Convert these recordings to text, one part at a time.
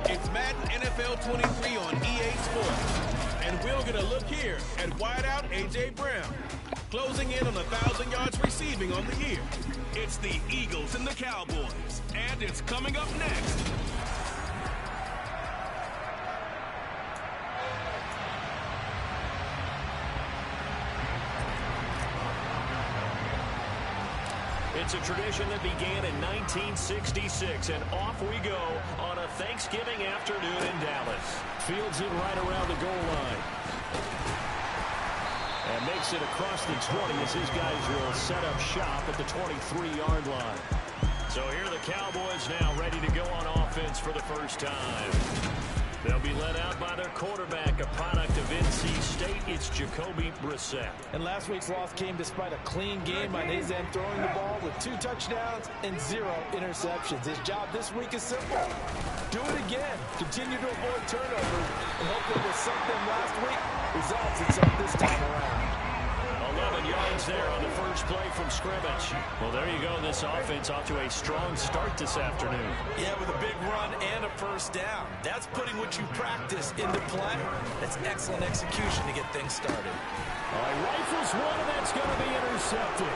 It's Madden NFL 23 on EA Sports. And we're going to look here at wideout A.J. Brown, closing in on 1,000 yards receiving on the year. It's the Eagles and the Cowboys, and it's coming up next. It's a tradition that began in 1966, and off we go on a Thanksgiving afternoon in Dallas. Fields it right around the goal line. And makes it across the 20 as his guys will set up shop at the 23-yard line. So here are the Cowboys now ready to go on offense for the first time. They'll be led out by their quarterback, a product of NC State. It's Jacoby Brissett. And last week's loss came despite a clean game on his end, throwing the ball with 2 touchdowns and 0 interceptions. His job this week is simple. Do it again. Continue to avoid turnovers and hope that with something last week resolves itself this time around. 11 yards there on the first play from scrimmage. Well, there you go. This offense off to a strong start this afternoon. Yeah, with a big run and a first down. That's putting what you practice into play. That's excellent execution to get things started. All right, rifles one, and that's going to be intercepted.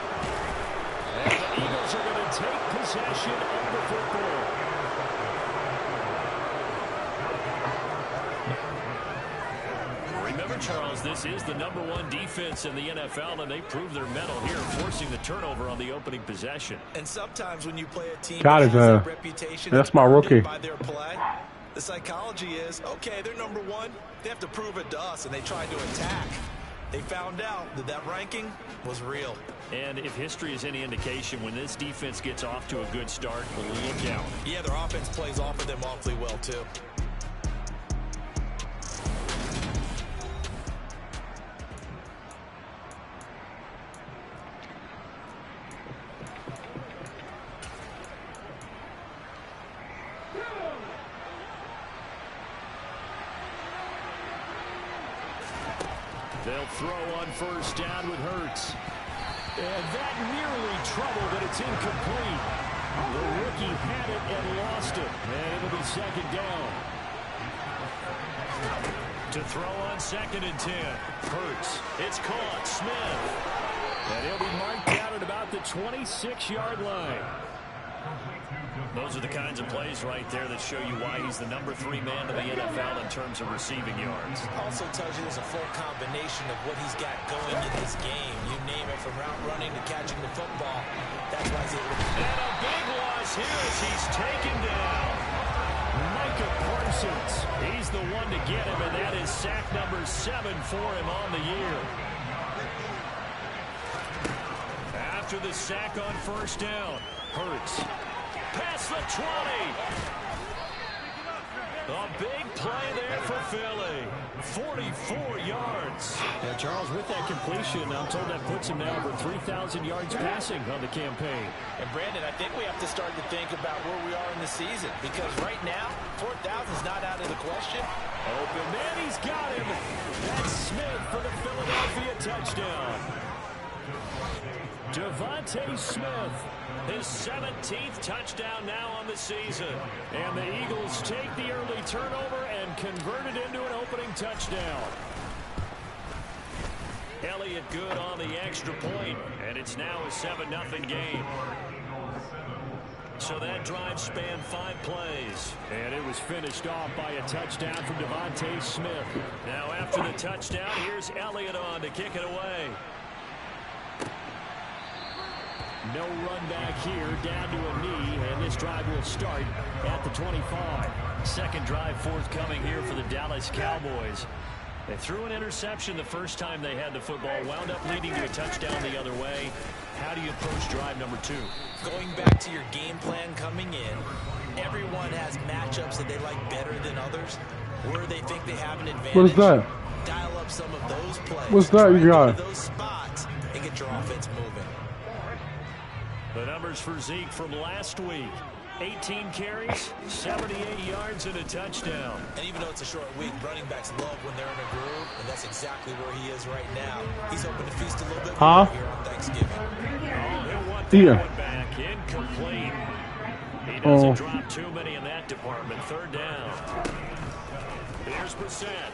And the Eagles are going to take possession of the football. Remember, Charles, this is the #1 defense in the NFL, and they prove their mettle here, forcing the turnover on the opening possession. And sometimes when you play a team God, that has a reputation that's my rookie. by their play, the psychology is, okay, they're #1. They have to prove it to us, and they tried to attack. They found out that that ranking was real. And if history is any indication, when this defense gets off to a good start, look out. Yeah, their offense plays off of them awfully well, too. They'll throw on first down with Hurts. And that nearly trouble, but it's incomplete. The rookie had it and lost it. And it'll be second down. To throw on 2nd and 10. Hurts. It's caught. Smith. And he'll be marked out at about the 26-yard line. Those are the kinds of plays right there that show you why he's the #3 man in the NFL in terms of receiving yards. Also tells you there's a full combination of what he's got going in his game. You name it, from route running to catching the football. That's why he's able to... And a big loss here as he's taken down. Micah Parsons. He's the one to get him, and that is sack number 7 for him on the year. After the sack on first down, Hurts. Past the 20. A big play there for Philly. 44 yards. Yeah, Charles, with that completion, I'm told that puts him now over 3,000 yards passing on the campaign. And Brandon, I think we have to start to think about where we are in the season, because right now, 4,000 is not out of the question. Open man, he's got him. That's Smith for the Philadelphia touchdown. Devontae Smith, his 17th touchdown now on the season. And the Eagles take the early turnover and convert it into an opening touchdown. Elliott good on the extra point, and it's now a 7-0 game. So that drive spanned 5 plays. And it was finished off by a touchdown from Devontae Smith. Now after the touchdown, here's Elliott on to kick it away. No run back here, down to a knee, and this drive will start at the 25. Second drive forthcoming here for the Dallas Cowboys. They threw an interception the first time they had the football, wound up leading to a touchdown the other way. How do you approach drive number 2? Going back to your game plan coming in, Everyone has matchups that they like better than others, where they think they have an advantage. What is that? Dial up some of those plays. What's that you got? Those spots and get your offense moving. The numbers for Zeke from last week. 18 carries, 78 yards, and a touchdown. And even though it's a short week, running backs love when they're in a groove, and that's exactly where he is right now. He's hoping to feast a little bit more here on Thanksgiving. He'll want that one back. Incomplete. He doesn't drop too many in that department. Third down. Here's Brissett.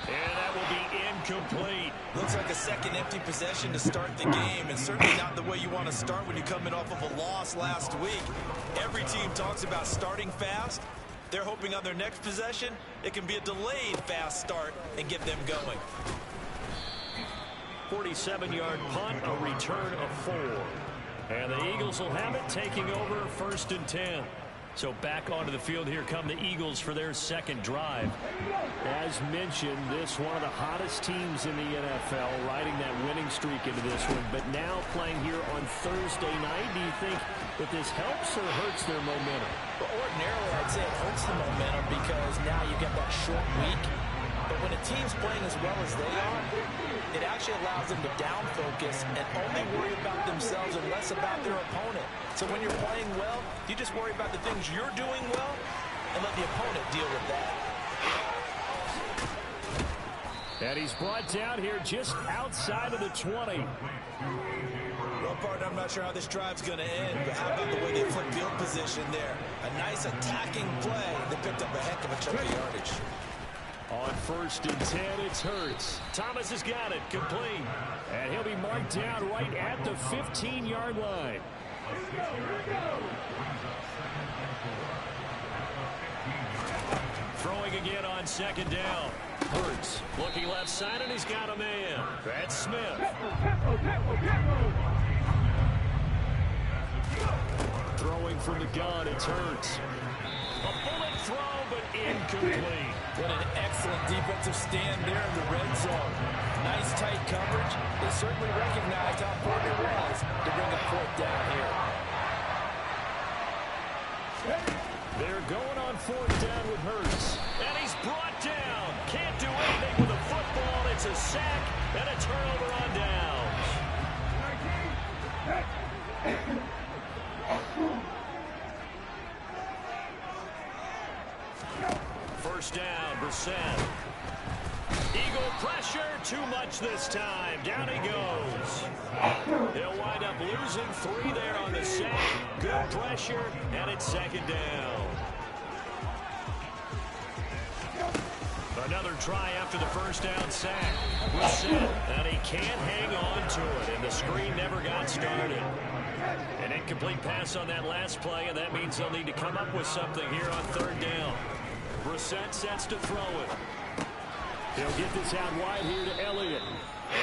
And that will be incomplete. Looks like a second empty possession to start the game, and certainly not the way you want to start when you're coming off of a loss last week. Every team talks about starting fast. They're hoping on their next possession, it can be a delayed fast start and get them going. 47-yard punt, a return of 4. And the Eagles will have it, taking over 1st and 10. So back onto the field here come the Eagles for their second drive. As mentioned, this one of the hottest teams in the NFL, riding that winning streak into this one. But now playing here on Thursday night, do you think that this helps or hurts their momentum? Well, ordinarily, I'd say it hurts the momentum because now you get that short week. But when a team's playing as well as they are, it actually allows them to down focus and only worry about themselves and less about their opponent. So when you're playing well, you just worry about the things you're doing well and let the opponent deal with that. And he's brought down here just outside of the 20. Well, partner, I'm not sure how this drive's going to end, but how about the way they flip field position there? A nice attacking play. They picked up a heck of a chunk of yardage. On 1st and 10, it's Hurts. Thomas has got it, complete. And he'll be marked down right at the 15-yard line. Throwing again on 2nd down. Hurts looking left side, and he's got a man. That's Smith. Throwing from the gun, it's Hurts. A bullet throw, but incomplete. What an excellent defensive stand there in the red zone. Nice tight coverage. They certainly recognized how important it was to bring a 4th down here. They're going on 4th down with Hurts. And he's brought down. Can't do anything with a football. It's a sack and a turnover on downs. 1st down, Brissett. Eagle pressure, too much this time. Down he goes. He'll wind up losing 3 there on the sack. Good pressure, and it's 2nd down. Another try after the 1st down sack. Brissett, and he can't hang on to it, and the screen never got started. An incomplete pass on that last play, and that means they'll need to come up with something here on 3rd down. Brissett sets to throw it. He'll get this out wide here to Elliott.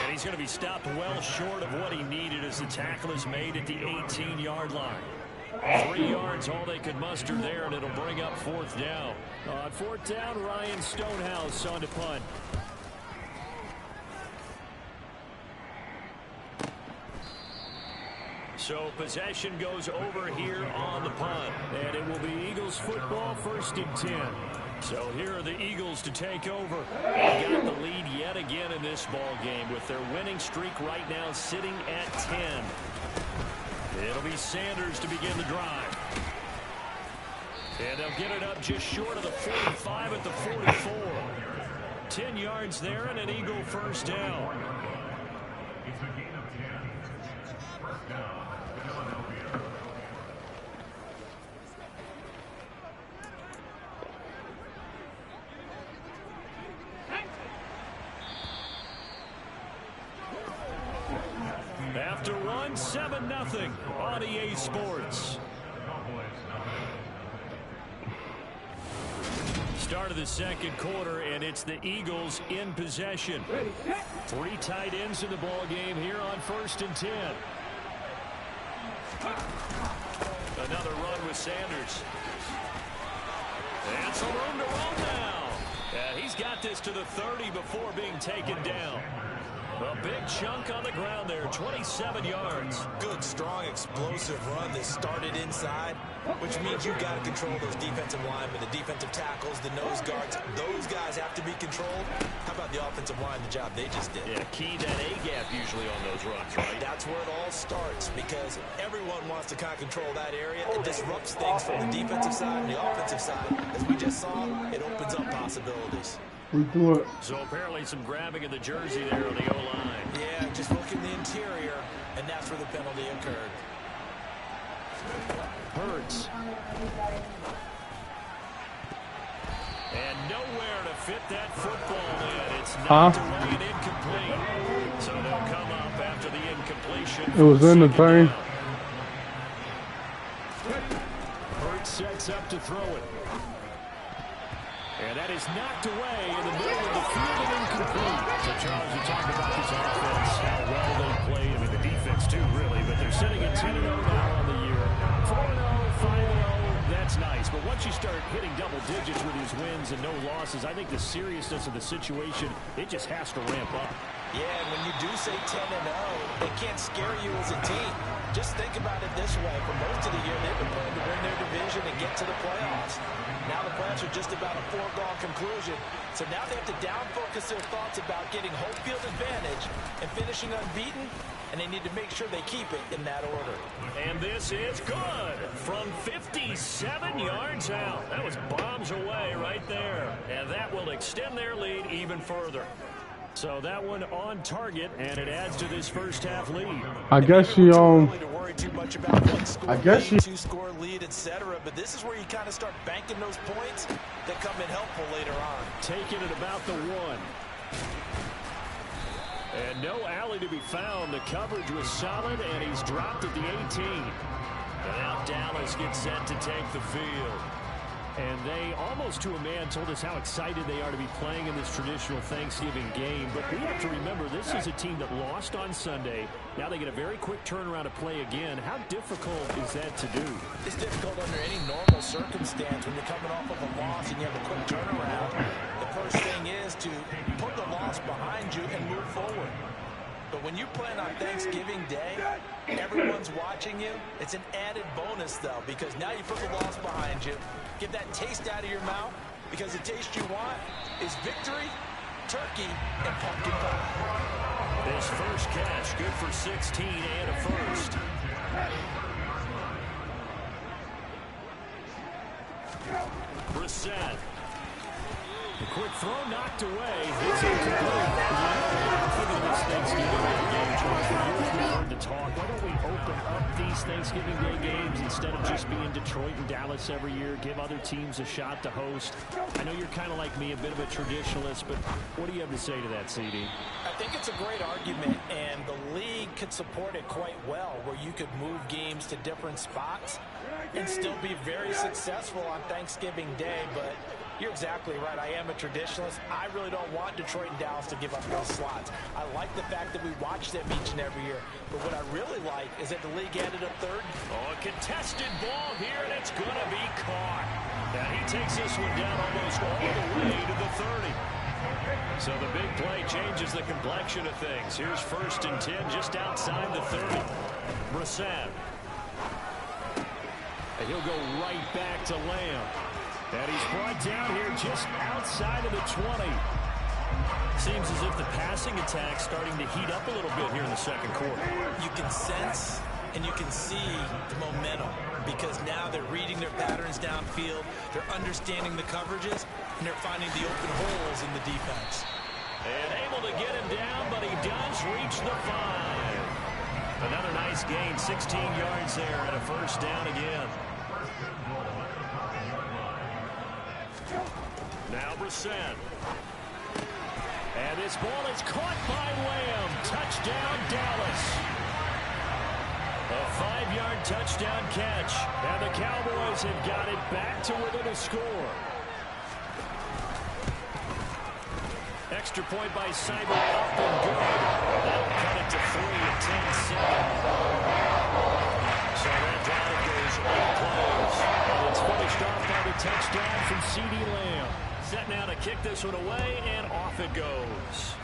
And he's going to be stopped well short of what he needed as the tackle is made at the 18-yard line. 3 yards, all they could muster there, and it'll bring up 4th down. On 4th down, Ryan Stonehouse on to punt. So possession goes over here on the punt. And it will be Eagles football, 1st and 10. So here are the Eagles to take over. They got the lead yet again in this ball game with their winning streak right now sitting at 10. It'll be Sanders to begin the drive. And they'll get it up just short of the 45 at the 44. 10 yards there and an Eagle 1st down. After one, 7-0 on EA Sports. Start of the 2nd quarter, and it's the Eagles in possession. 3 tight ends in the ball game here on 1st and 10. Another run with Sanders. And some room to roam now. And he's got this to the 30 before being taken down. A big chunk on the ground there, 27 yards. Good, strong, explosive run that started inside, which means you've got to control those defensive linemen, the defensive tackles, the nose guards. Those guys have to be controlled. How about the offensive line, the job they just did? Yeah, key that A-gap usually on those runs, right? That's where it all starts, because everyone wants to kind of control that area. It disrupts things from the defensive side and the offensive side. As we just saw, it opens up possibilities. We do it. So apparently some grabbing of the jersey there on the O-line. Yeah, just look in the interior, and that's where the penalty occurred. Hurts. And nowhere to fit that football in. It's knocked away and incomplete. So they'll come up after the incompletion. It was in the thing. Hurts sets up to throw it. And that is knocked away in the middle of the field and incomplete. So, Charles, you talked about this offense, how well they played. I mean, the defense, too, really. But they're sitting at 10-0 now on the year. 4-0, 5-0, that's nice. But once you start hitting double digits with these wins and no losses, I think the seriousness of the situation, it just has to ramp up. Yeah, and when you do say 10-0, it can't scare you as a team. Just think about it this way. For most of the year, they've been playing to win their division and get to the playoffs. Now the playoffs are just about a foregone conclusion. So now they have to down-focus their thoughts about getting home field advantage and finishing unbeaten, and they need to make sure they keep it in that order. And this is good from 57 yards out. That was bombs away right there. And that will extend their lead even further. So that one on target, and it adds to this first half lead. I guess she two-score lead, etc. But this is where you kind of start banking those points that come in helpful later on. Taking it about the 1. And no alley to be found. The coverage was solid, and he's dropped at the 18. And now Dallas gets set to take the field. And they, almost to a man, told us how excited they are to be playing in this traditional Thanksgiving game. But we have to remember, this is a team that lost on Sunday. Now they get a very quick turnaround to play again. How difficult is that to do? It's difficult under any normal circumstance when you're coming off of a loss and you have a quick turnaround. The first thing is to put the loss behind you and move forward. But when you play on Thanksgiving Day, everyone's watching you. It's an added bonus, though, because now you put the loss behind you. Get that taste out of your mouth, because the taste you want is victory, turkey, and pumpkin pie. His first catch, good for 16 and a first. Brissett. The quick throw knocked away. It's incomplete. This Thanksgiving Day game, George, for years we've heard the talk. Why don't we open up these Thanksgiving Day games instead of just being Detroit and Dallas every year? Give other teams a shot to host. I know you're kind of like me, a bit of a traditionalist, but what do you have to say to that, CD? I think it's a great argument, and the league could support it quite well, where you could move games to different spots and still be very successful on Thanksgiving Day. But you're exactly right. I am a traditionalist. I really don't want Detroit and Dallas to give up those slots. I like the fact that we watch them each and every year. But what I really like is that the league added a third. Oh, a contested ball here, and it's going to be caught. And he takes this one down almost all the way to the 30. So the big play changes the complexion of things. Here's 1st and 10 just outside the 30. Brissett. And he'll go right back to Lamb. And he's brought down here just outside of the 20. Seems as if the passing attack's starting to heat up a little bit here in the second quarter. You can sense and you can see the momentum, because now they're reading their patterns downfield, they're understanding the coverages, and they're finding the open holes in the defense. And able to get him down, but he does reach the 5. Another nice gain, 16 yards there, and a first down again. Now Brissett. And this ball is caught by Lamb. Touchdown, Dallas. A 5-yard touchdown catch. And the Cowboys have got it back to within a score. Extra point by Cyber, up and good. That'll cut it to 3 in 10 seconds. So that drive goes 8 plays. And it's finished off by the touchdown from CeeDee Lamb. Set now to kick this one away, and off it goes.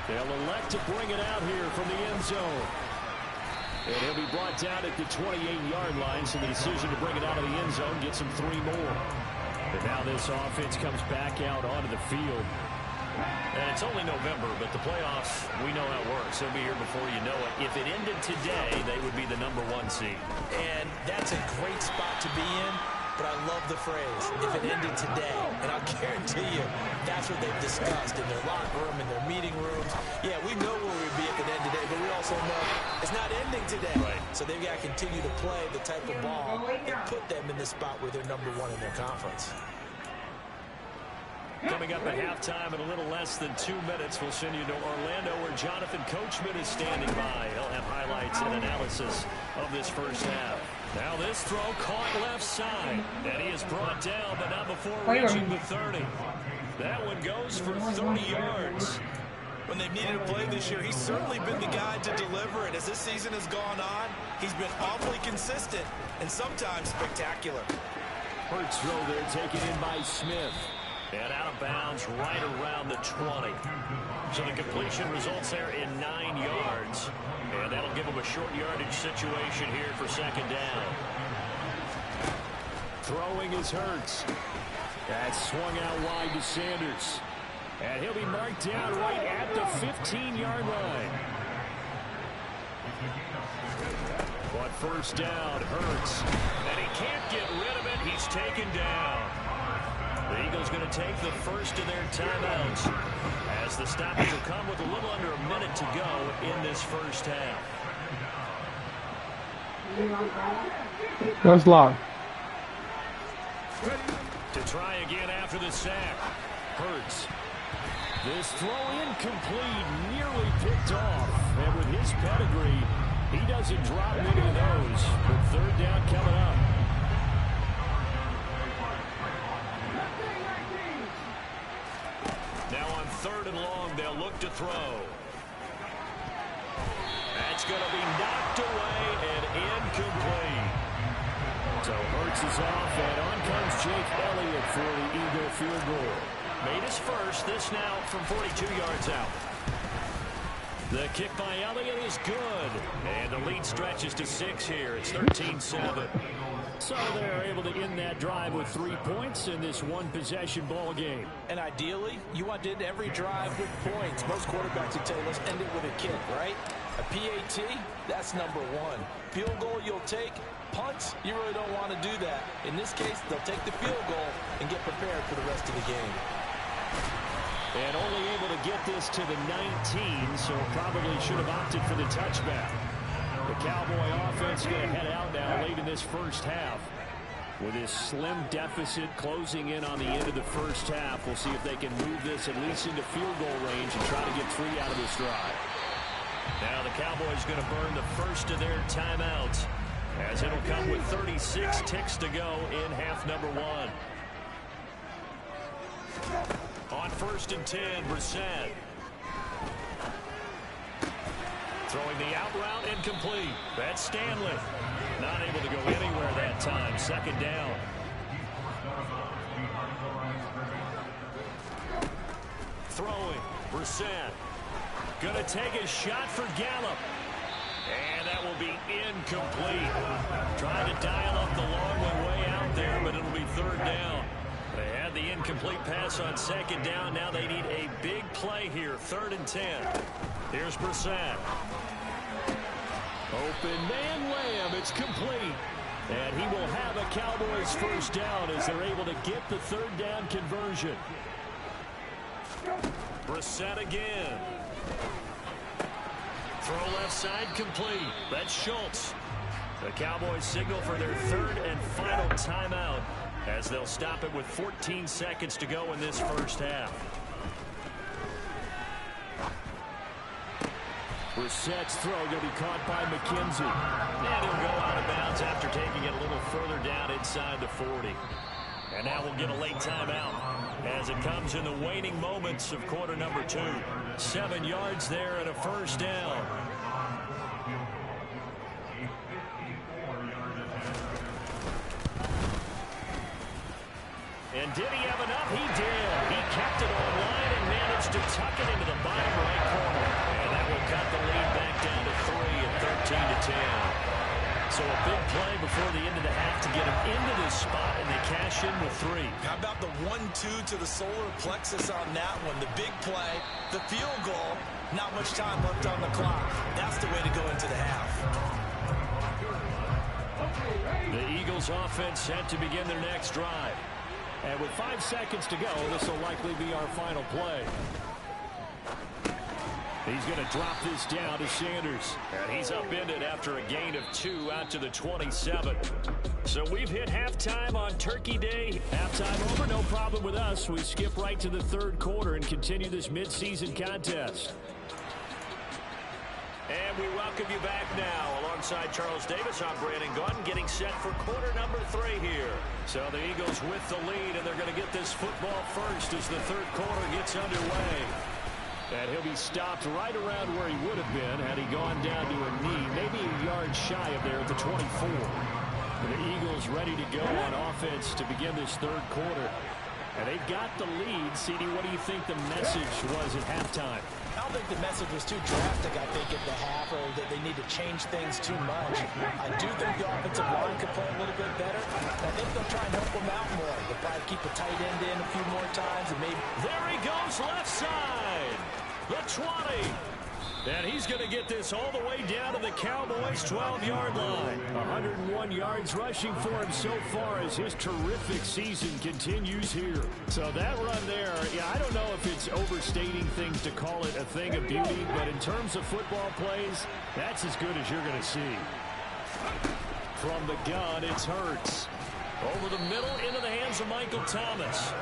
They'll elect to bring it out here from the end zone. And he'll be brought down at the 28-yard line, so the decision to bring it out of the end zone gets him 3 more. And now this offense comes back out onto the field. And it's only November, but the playoffs, we know how it works. They'll be here before you know it. If it ended today, they would be the #1 seed. And that's a great spot to be in, but I love the phrase, if it ended today. And I'll guarantee you, that's what they've discussed in their locker room, in their meeting rooms. Yeah, we know where we'd be at the end today, but we also know it's not ending today. Right. So they've got to continue to play the type of ball that put them in the spot where they're #1 in their conference. Coming up at halftime in a little less than 2 minutes, we'll send you to Orlando where Jonathan Coachman is standing by. He'll have highlights and analysis of this first half. Now this throw caught left side, and he is brought down, but not before reaching the 30. That one goes for 30 yards. When they've needed a play this year, he's certainly been the guy to deliver it. As this season has gone on, he's been awfully consistent and sometimes spectacular. Hurts throw there taken in by Smith. And out of bounds right around the 20. So the completion results there in 9 yards. And that'll give him a short yardage situation here for second down. Throwing is Hurts. That's swung out wide to Sanders. And he'll be marked down right at the 15-yard line. But first down, Hurts. And he can't get rid of it. He's taken down. The Eagles going to take the first of their timeouts as the stoppage will come with a little under a minute to go in this first half. That's locked. To try again after the sack. Hurts. This throw incomplete, nearly picked off. And with his pedigree, he doesn't drop many of those. But third down coming up. Now on 3rd and long, they'll look to throw. That's going to be knocked away and incomplete. So Hurts is off, and on comes Jake Elliott for the Eagle field goal. Made his first, this now from 42 yards out. The kick by Elliott is good, and the lead stretches to 6 here. It's 13-7. So they're able to end that drive with 3 points in this one-possession ball game. And ideally, you want to end every drive with points. Most quarterbacks would tell you, let's end it with a kick, right? A PAT, that's #1. Field goal you'll take. Punts, you really don't want to do that. In this case, they'll take the field goal and get prepared for the rest of the game. And only able to get this to the 19, so probably should have opted for the touchback. The Cowboy offense going to head out now late in this first half. With this slim deficit closing in on the end of the first half, we'll see if they can move this at least into field goal range and try to get 3 out of this drive. Now the Cowboys going to burn the first of their timeouts, as it'll come with 36 ticks to go in half #1. On 1st and 10, Brissett. Throwing the out route incomplete. That's Stanley. Not able to go anywhere that time. Second down. Throwing. Brissett. Gonna take a shot for Gallup. And that will be incomplete. Trying to dial up the long one way out there, but it'll be 3rd down. They had the incomplete pass on 2nd down. Now they need a big play here. 3rd and 10. Here's Brissett. Open man Lamb. It's complete. And he will have a Cowboys first down as they're able to get the 3rd down conversion. Brissett again. Throw left side complete. That's Schultz. The Cowboys signal for their 3rd and final timeout as they'll stop it with 14 seconds to go in this first half. Brissett's throw going to be caught by McKenzie. And he'll go out of bounds after taking it a little further down inside the 40. And now we'll get a late timeout as it comes in the waning moments of quarter number 2. 7 yards there and a first down. And did he have enough? He did. He kept it online and managed to tuck it into the bottom right corner. cut the lead back down to 3 at 13-10. So a big play before the end of the half to get them into this spot, and they cash in with 3. How about the 1-2 to the solar plexus on that one? The big play, the field goal, not much time left on the clock. That's the way to go into the half. The Eagles offense set to begin their next drive. And with 5 seconds to go, this will likely be our final play. He's going to drop this down to Sanders. And he's upended after a gain of 2 out to the 27. So we've hit halftime on Turkey Day. Halftime over, no problem with us. We skip right to the third quarter and continue this midseason contest. And we welcome you back now. Alongside Charles Davis, I'm Brandon Gaudin, getting set for quarter number 3 here. So the Eagles with the lead, and they're going to get this football first as the third quarter gets underway. And he'll be stopped right around where he would have been had he gone down to a knee, maybe a yard shy of there at the 24. The Eagles ready to go on offense to begin this third quarter. And they've got the lead. CD, what do you think the message was at halftime? I don't think the message was too drastic, I think, at the half, or that they need to change things too much. I do think the offensive line could play a little bit better. I think they'll try and help them out more. They'll probably keep a tight end in a few more times. And maybe. There he goes, left side. The 20. And he's going to get this all the way down to the Cowboys' 12-yard line. 101 yards rushing for him so far as his terrific season continues here. So that run there, yeah, I don't know if it's overstating things to call it a thing of beauty, but in terms of football plays, that's as good as you're going to see. From the gun, it's Hurts. Over the middle, into the hands of Michael Thomas.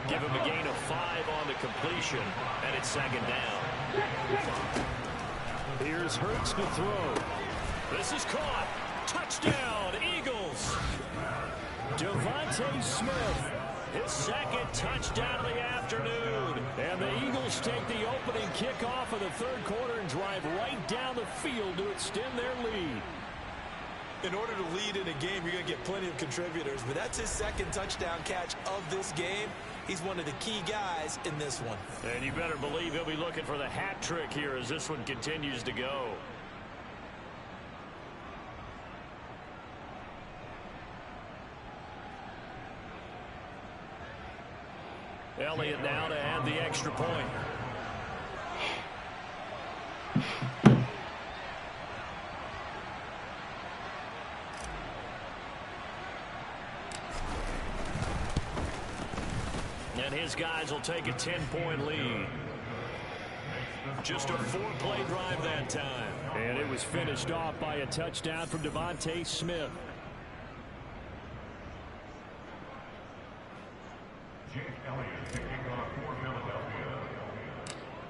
Give him a gain of 5 on the completion, and it's second down. Here's Hurts to throw. This is caught. Touchdown, Eagles. Devontae Smith. His second touchdown of the afternoon. And the Eagles take the opening kickoff of the third quarter and drive right down the field to extend their lead. In order to lead in a game, you're going to get plenty of contributors, but that's his second touchdown catch of this game. He's one of the key guys in this one. And you better believe he'll be looking for the hat trick here as this one continues to go. Elliott now to add the extra point. And his guys will take a 10-point lead. Just a 4-play drive that time. And it was finished off by a touchdown from Devontae Smith.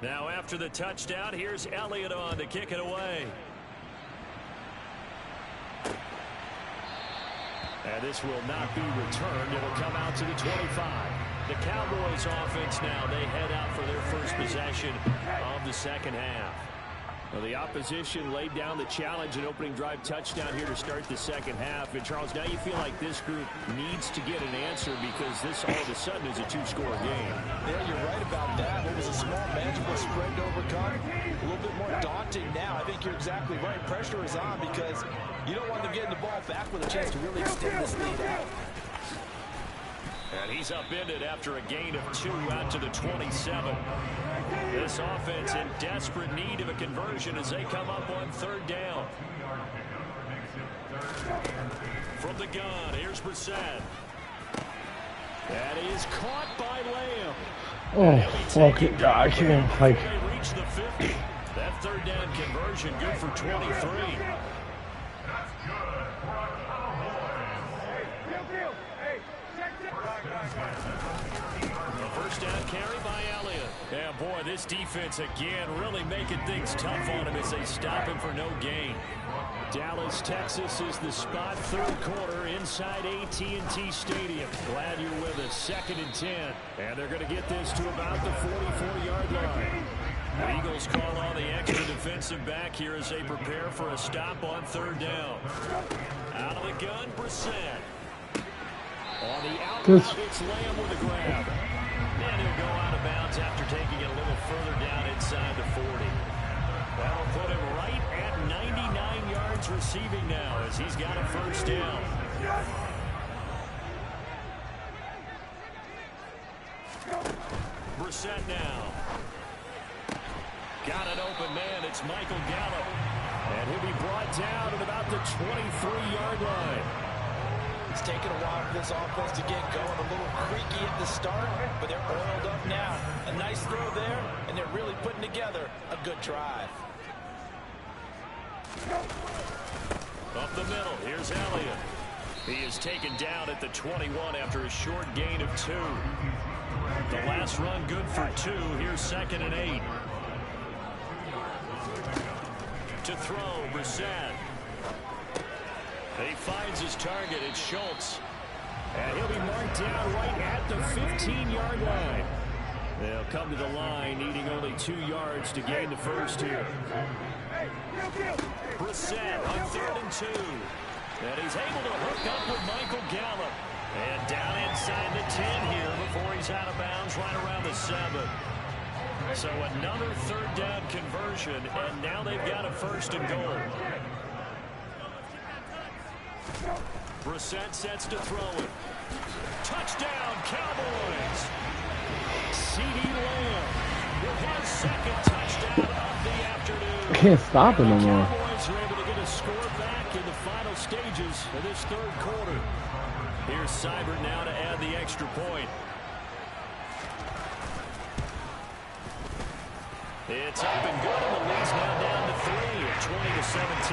Now after the touchdown, here's Elliott on to kick it away. And this will not be returned. It'll come out to the 25. The Cowboys offense now, they head out for their first possession of the second half. Well, the opposition laid down the challenge and opening drive touchdown here to start the second half. And, Charles, now you feel like this group needs to get an answer because this all of a sudden is a 2-score game. Yeah, you're right about that. It was a small, manageable spread to overcome. A little bit more daunting now. I think you're exactly right. Pressure is on because you don't want them getting the ball back with a chance to really extend this lead out. And he's upended after a gain of 2 out to the 27. This offense in desperate need of a conversion as they come up on third down. From the gun, here's Brissett. That is caught by Lamb. Oh, fucking God, I can't, like... They reach the 50. That third down conversion good for 23. The first down carry by Elliott. Yeah, boy, this defense again really making things tough on him as they stop him for no gain. Dallas, Texas is the spot, third quarter inside AT&T Stadium. Glad you're with us. 2nd and 10. And they're going to get this to about the 44-yard line. The Eagles call on the extra defensive back here as they prepare for a stop on third down. Out of the gun, Brissett. On the outside, it's Lamb with a grab. And he'll go out of bounds after taking it a little further down inside the 40. That'll put him right at 99 yards receiving now as he's got a first down. Brissett now. Got an open man. It's Michael Gallup. And he'll be brought down at about the 23-yard line. It's taken a while for this offense to get going. A little creaky at the start, but they're oiled up now. A nice throw there, and they're really putting together a good drive. Up the middle, here's Elliott. He is taken down at the 21 after a short gain of 2. The last run good for 2. Here's 2nd and 8. To throw, Brissett. He finds his target. It's Schultz. And he'll be marked down right at the 15-yard line. They'll come to the line, needing only 2 yards to gain the first here. Brissett on 3rd and 2. And he's able to hook up with Michael Gallup. And down inside the 10 here before he's out of bounds right around the 7. So another 3rd down conversion, and now they've got a 1st and goal. Brissett sets to throw it. Touchdown, Cowboys! CeeDee Lamb with his 2nd touchdown of the afternoon. Can't stop it no more. Cowboys are able to get a score back in the final stages of this 3rd quarter. Here's Seibert now to add the extra point. It's up and good, and the lead's now down to 3 at 20-17.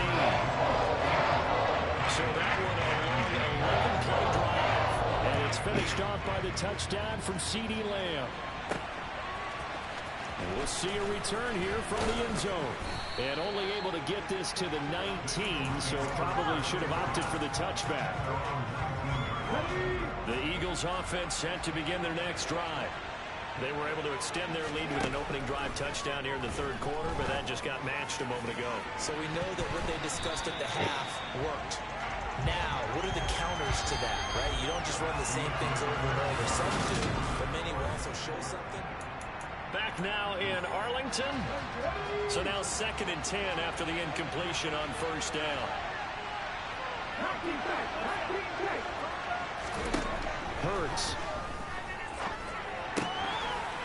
So that one a long 11-play drive. And it's finished off by the touchdown from CeeDee Lamb. And we'll see a return here from the end zone. And only able to get this to the 19, so probably should have opted for the touchback. The Eagles offense set to begin their next drive. They were able to extend their lead with an opening drive touchdown here in the 3rd quarter, but that just got matched a moment ago. So we know that what they discussed at the half worked. Now, what are the counters to that, right? You don't just run the same things over and over. Some do, but many will also show something. Back now in Arlington. So now 2nd and 10 after the incompletion on 1st down. Hurts.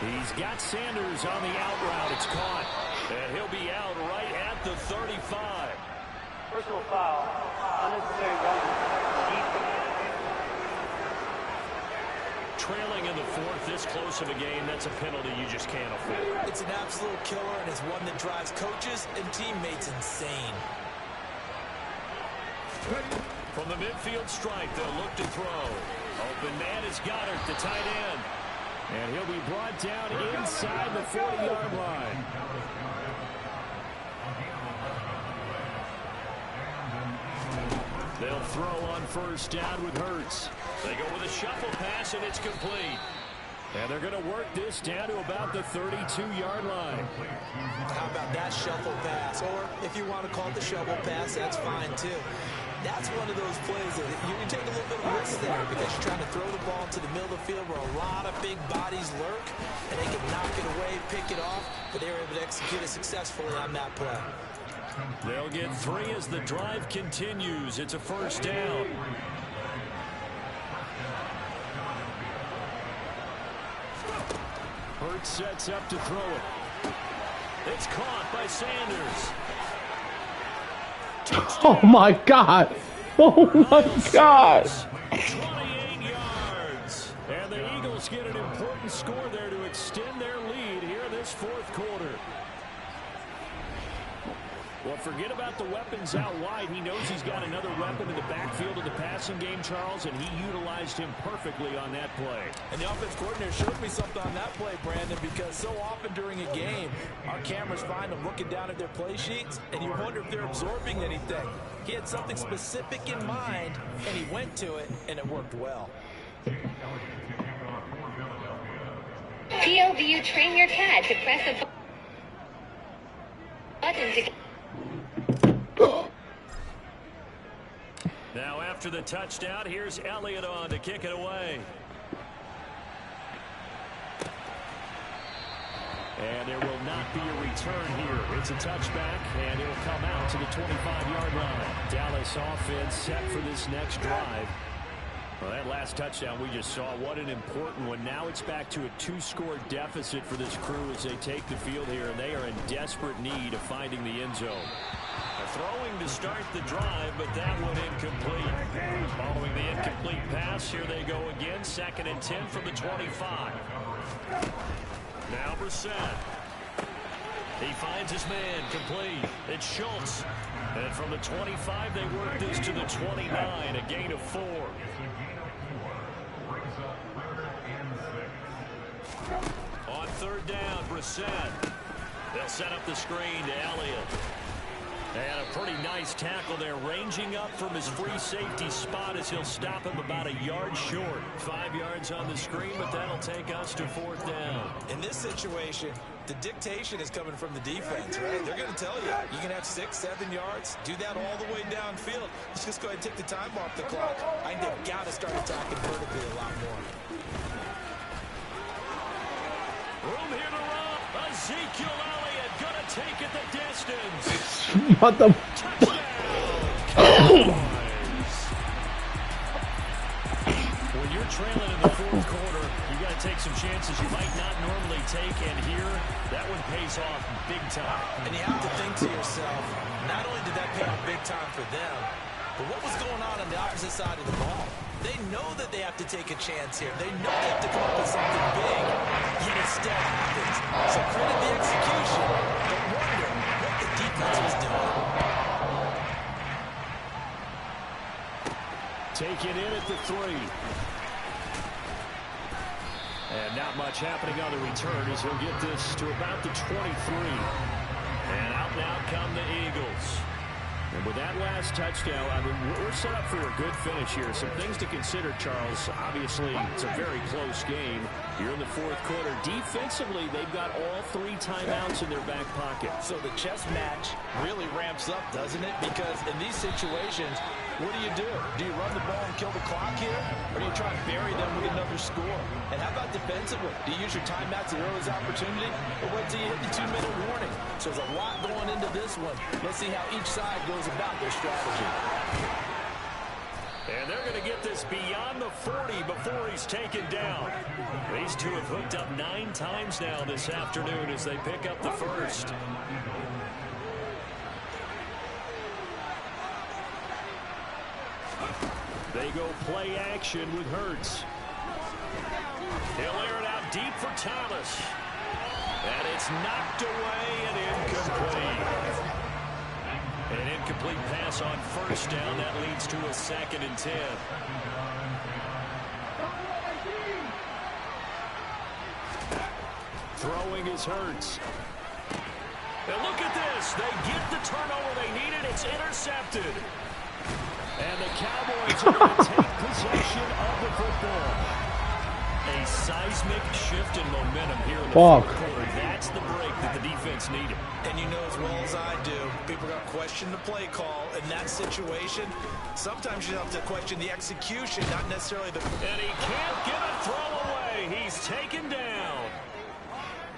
He's got Sanders on the out route. It's caught. And he'll be out right at the 35. Personal foul. Unnecessary Trailing in the 4th, this close of a game, that's a penalty you just can't afford. It's an absolute killer, and it's one that drives coaches and teammates insane. From the midfield stripe, they'll look to throw. Open man is Goddard, the tight end. And he'll be brought down inside the 40-yard line. They'll throw on 1st down with Hurts. They go with a shuffle pass, and it's complete. And they're going to work this down to about the 32-yard line. How about that shuffle pass? Or if you want to call it the shovel pass, that's fine too. That's one of those plays that you can take a little bit of risk there because you're trying to throw the ball to the middle of the field where a lot of big bodies lurk, and they can knock it away, pick it off, but they were able to execute it successfully on that play. They'll get 3 as the drive continues. It's a 1st down. Hurts sets up to throw it. It's caught by Sanders. Oh my God! Oh my God! 28 yards. And the Eagles get an important score there to extend their lead here this 4th quarter. Well, forget about the weapons out wide. He knows he's got another weapon in the backfield of the passing game, Charles, and he utilized him perfectly on that play. And the offense coordinator showed me something on that play, Brandon, because so often during a game, our cameras find them looking down at their play sheets, and you wonder if they're absorbing anything. He had something specific in mind, and he went to it, and it worked well. PLDU, train your CAD to press a button to... Now after the touchdown, here's Elliott on to kick it away. And there will not be a return here. It's a touchback, and it will come out to the 25-yard line. Dallas offense set for this next drive. Well, that last touchdown we just saw, what an important one. Now it's back to a 2-score deficit for this crew as they take the field here, and they are in desperate need of finding the end zone. Throwing to start the drive, but that one incomplete. Following the incomplete pass, here they go again. 2nd and 10 from the 25. Now Brissett. He finds his man, complete. It's Schultz. And from the 25, they work this to the 29, a gain of 4. On 3rd down, Brissett. They'll set up the screen to Elliott. And a pretty nice tackle there, ranging up from his free safety spot as he'll stop him about a yard short. 5 yards on the screen, but that'll take us to 4th down. In this situation, the dictation is coming from the defense, right? They're going to tell you, you can have 6, 7 yards, do that all the way downfield. Let's just go ahead and take the time off the clock. I think they've got to start attacking vertically a lot more. Room here to run. Ezekiel Elliott going to take it the distance. What the? When you're trailing in the 4th quarter, you got to take some chances you might not normally take, and here, that one pays off big time. And you have to think to yourself, not only did that pay off big time for them, but what was going on the opposite side of the ball? They know that they have to take a chance here. They know they have to come up with something big, yet it still happens. So credit the execution, but wonder what the defense was doing. Take it in at the 3. And not much happening on the return as he'll get this to about the 23. And out now come the Eagles. And with that last touchdown, I mean, we're set up for a good finish here. Some things to consider, Charles. Obviously, it's a very close game. You're in the 4th quarter. Defensively, they've got all 3 timeouts in their back pocket. So the chess match really ramps up, doesn't it? Because in these situations, what do? Do you run the ball and kill the clock here? Or do you try and bury them with another score? And how about defensively? Do you use your timeouts at your earliest opportunity? Or wait till you hit the 2-minute warning? So there's a lot going into this one. Let's see how each side goes about their strategy. And they're going to get this beyond the 40 before he's taken down. These two have hooked up 9 times now this afternoon as they pick up the first. They go play action with Hurts. He'll air it out deep for Thomas. And it's knocked away and incomplete. An incomplete pass on 1st down. That leads to a 2nd and 10. Throwing is Hurts. And look at this. They get the turnover they needed. It's intercepted. And the Cowboys are going to take possession of the football. A seismic shift in momentum here in the 4th quarter. That's the break that the defense needed. And you know as well as I do, people are going to question the play call in that situation. Sometimes you have to question the execution, not necessarily the... And he can't get a throw away. He's taken down.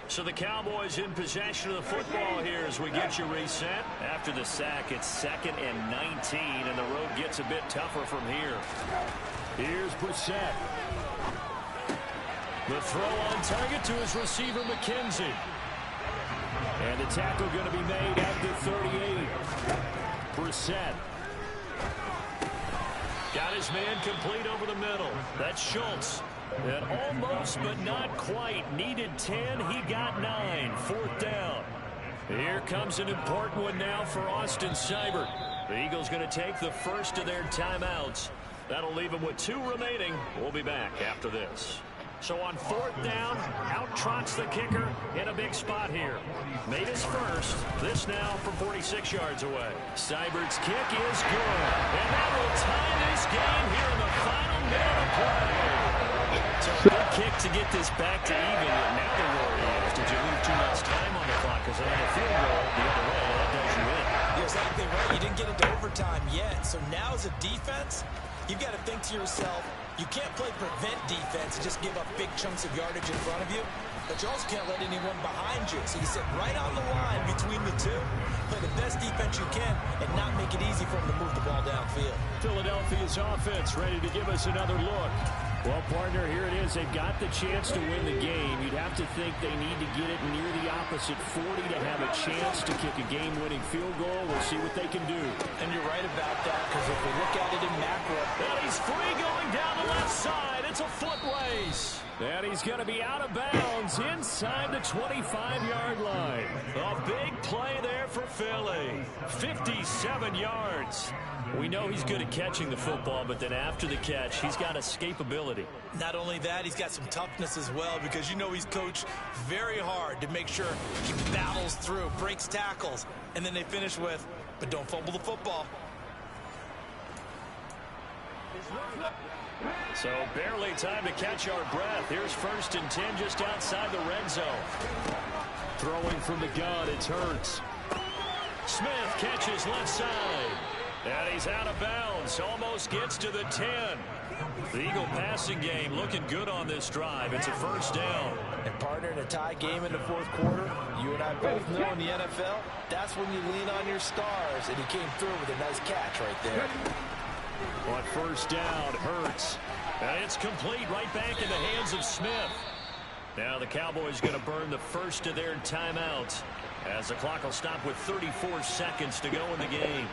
So the Cowboys in possession of the football here as we get you reset. After the sack, it's 2nd and 19, and the road gets a bit tougher from here. Here's Brissett. The throw on target to his receiver, McKenzie. And the tackle going to be made at the 38. Brissett. Got his man complete over the middle. That's Schultz. And almost, but not quite. Needed 10. He got 9. 4th down. Here comes an important one now for Austin Seibert. The Eagles going to take the first of their timeouts. That'll leave them with 2 remaining. We'll be back after this. So on 4th down, out trots the kicker in a big spot here. Made his first. This now from 46 yards away. Seibert's kick is good. And that will tie this game here in the final minute of play. So a good kick to get this back to even. Now the worry is, did you leave too much time on the clock? Because another field goal the other way, that does you in. You're exactly right. You didn't get into overtime yet. So now as a defense, you've got to think to yourself, you can't play prevent defense and just give up big chunks of yardage in front of you. but you also can't let anyone behind you. So you sit right on the line between the two, play the best defense you can, and not make it easy for them to move the ball downfield. Philadelphia's offense ready to give us another look. Well, partner, here it is. They've got the chance to win the game. You'd have to think they need to get it near the opposite 40 to have a chance to kick a game-winning field goal. We'll see what they can do. And you're right about that, because if we look at it in macro. And he's free going down the left side. It's a foot race. And he's going to be out of bounds inside the 25-yard line. A big play there for Philly. 57 yards. We know he's good at catching the football, but then after the catch, he's got escapability. Not only that, he's got some toughness as well, because you know he's coached very hard to make sure he battles through, breaks tackles, and then they finish with, but don't fumble the football. So barely time to catch our breath. Here's 1st and 10 just outside the red zone. Throwing from the gun, it's Hurts. Smith catches left side. And he's out of bounds. Almost gets to the 10. The Eagle passing game looking good on this drive. It's a 1st down. And partner, in a tie game in the 4th quarter, you and I both know in the NFL, that's when you lean on your stars. And he came through with a nice catch right there. On 1st down, Hurts. And it's complete right back in the hands of Smith. Now the Cowboys going to burn the first of their timeouts as the clock will stop with 34 seconds to go in the game.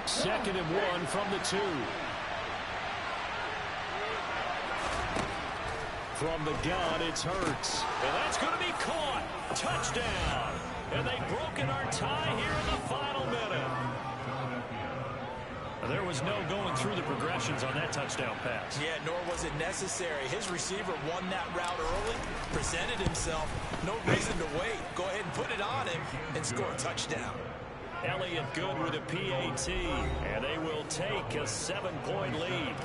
2nd and 1 from the 2. From the gun, it's Hurts. And that's going to be caught. Touchdown. And they've broken our tie here in the final minute. There was no going through the progressions on that touchdown pass. Yeah, nor was it necessary. His receiver won that route early, presented himself. No reason to wait. Go ahead and put it on him and score a touchdown. Elliott good with a PAT, and they will take a 7-point lead.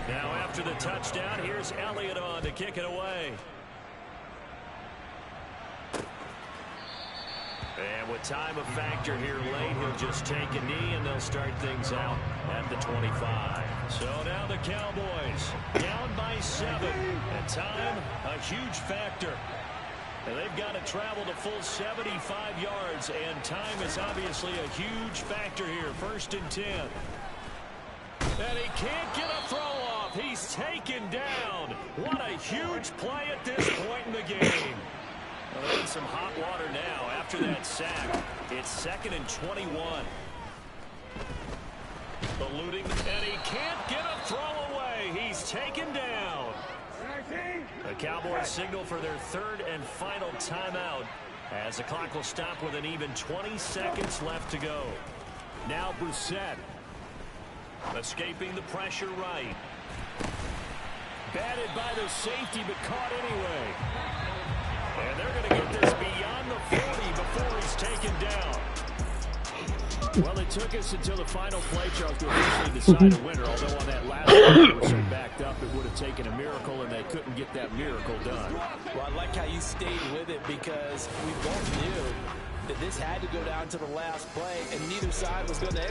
Now after the touchdown, here's Elliott on to kick it away. And with time a factor here late, he'll just take a knee, and they'll start things out at the 25. So now the Cowboys down by 7. And time, a huge factor. And they've got to travel the full 75 yards, and time is obviously a huge factor here. 1st and 10. And he can't get a throw off. He's taken down. What a huge play at this point in the game. Well, they're in some hot water now after that sack. It's 2nd and 21. Eluding, and he can't get a throw away. He's taken down. The Cowboys signal for their 3rd and final timeout as the clock will stop with an even 20 seconds left to go. Now Brissett escaping the pressure right. Batted by the safety, but caught anyway. And they're going to get this beyond the 40 before he's taken down. Well, it took us until the final play, Charles, to officially decide a winner, although on that last one they were so backed up it would have taken a miracle, and they couldn't get that miracle done. Well, I like how you stayed with it, because we both knew that this had to go down to the last play, and neither side was going to